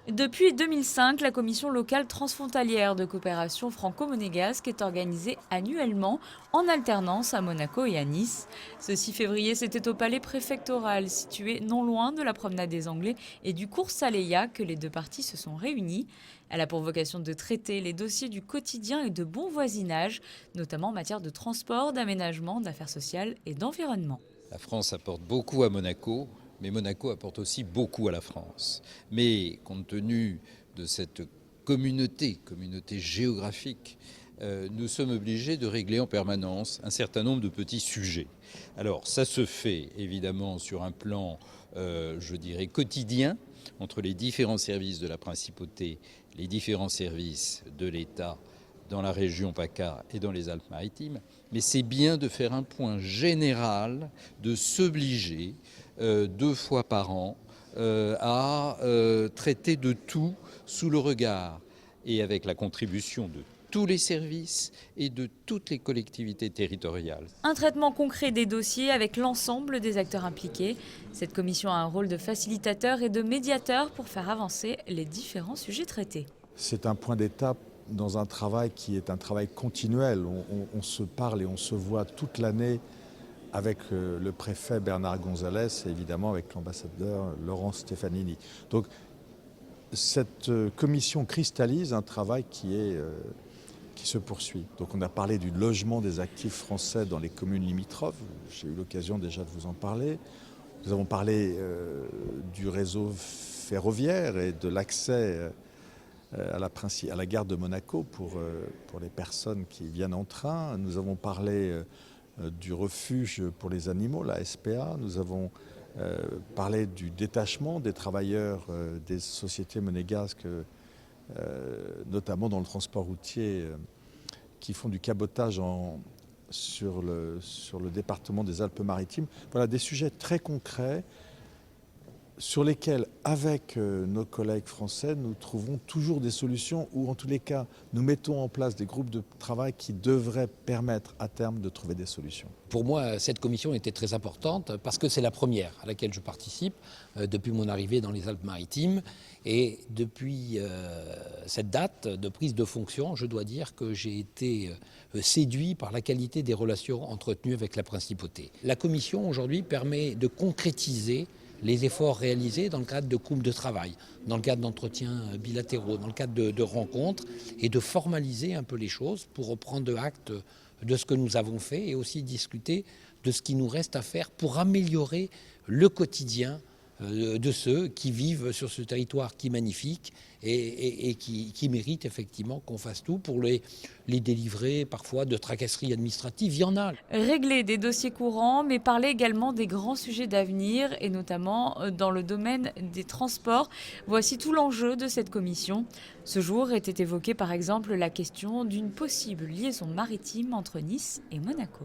Depuis 2005, la commission locale transfrontalière de coopération franco-monégasque est organisée annuellement en alternance à Monaco et à Nice. Ce 6 février, c'était au palais préfectoral, situé non loin de la promenade des Anglais et du cours Saleya, que les deux parties se sont réunies. Elle a pour vocation de traiter les dossiers du quotidien et de bon voisinage, notamment en matière de transport, d'aménagement, d'affaires sociales et d'environnement. La France apporte beaucoup à Monaco, mais Monaco apporte aussi beaucoup à la France. Mais compte tenu de cette communauté géographique, nous sommes obligés de régler en permanence un certain nombre de petits sujets. Alors ça se fait évidemment sur un plan, je dirais, quotidien, entre les différents services de la Principauté, les différents services de l'État, dans la région PACA et dans les Alpes-Maritimes, mais c'est bien de faire un point général, de s'obliger 2 fois par an à traiter de tout sous le regard et avec la contribution de tous les services et de toutes les collectivités territoriales. Un traitement concret des dossiers avec l'ensemble des acteurs impliqués. Cette commission a un rôle de facilitateur et de médiateur pour faire avancer les différents sujets traités. C'est un point d'étape dans un travail qui est un travail continuel. On se parle et on se voit toute l'année avec le préfet Bernard Gonzalez et évidemment avec l'ambassadeur Laurent Stefanini. Donc cette commission cristallise un travail qui se poursuit. Donc on a parlé du logement des actifs français dans les communes limitrophes. J'ai eu l'occasion déjà de vous en parler. Nous avons parlé du réseau ferroviaire et de l'accès à la gare de Monaco pour les personnes qui viennent en train. Nous avons parlé du refuge pour les animaux, la SPA. Nous avons parlé du détachement des travailleurs des sociétés monégasques, notamment dans le transport routier, qui font du cabotage sur le département des Alpes-Maritimes. Voilà des sujets très concrets sur lesquels, avec nos collègues français, nous trouvons toujours des solutions ou en tous les cas, nous mettons en place des groupes de travail qui devraient permettre à terme de trouver des solutions. Pour moi, cette commission était très importante parce que c'est la première à laquelle je participe depuis mon arrivée dans les Alpes-Maritimes. Et depuis cette date de prise de fonction, je dois dire que j'ai été séduit par la qualité des relations entretenues avec la Principauté. La commission aujourd'hui permet de concrétiser les efforts réalisés dans le cadre de groupes de travail, dans le cadre d'entretiens bilatéraux, dans le cadre de rencontres, et de formaliser un peu les choses pour reprendre acte de ce que nous avons fait et aussi discuter de ce qui nous reste à faire pour améliorer le quotidien de ceux qui vivent sur ce territoire qui est magnifique et qui mérite effectivement qu'on fasse tout pour les délivrer parfois de tracasseries administratives. Il y en a. Régler des dossiers courants, mais parler également des grands sujets d'avenir et notamment dans le domaine des transports. Voici tout l'enjeu de cette commission. Ce jour était évoquée par exemple la question d'une possible liaison maritime entre Nice et Monaco.